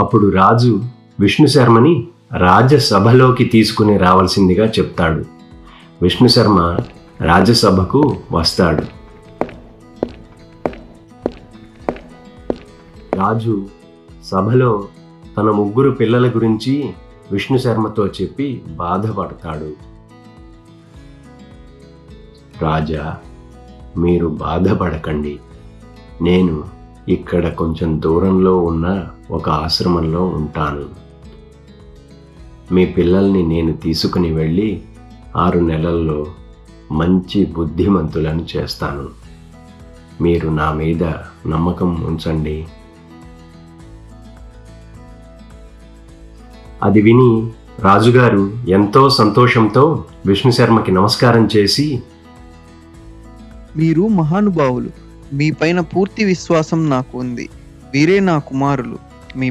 అప్పుడు రాజు విష్ణుశర్మని రాజసభలోకి తీసుకుని రావాల్సిందిగా చెప్తాడు. విష్ణుశర్మ రాజసభకు వస్తాడు. రాజు సభలో తన 3 పిల్లల గురించి విష్ణుశర్మతో చెప్పి బాధపడతాడు. రాజా, మీరు బాధపడకండి. నేను ఇక్కడ కొంచెం దూరంలో ఉన్న ఒక ఆశ్రమంలో ఉంటాను. మీ పిల్లల్ని నేను తీసుకుని వెళ్ళి 6 నెలల్లో మంచి బుద్ధిమంతులను చేస్తాను. మీరు నా మీద నమ్మకం ఉంచండి. అది విని రాజుగారు ఎంతో సంతోషంతో విష్ణుశర్మకి నమస్కారం చేసి, మీరు మహానుభావులు. మీ పైన పూర్తి విశ్వాసం నాకు ఉంది. వీరే నా కుమారులు. మీ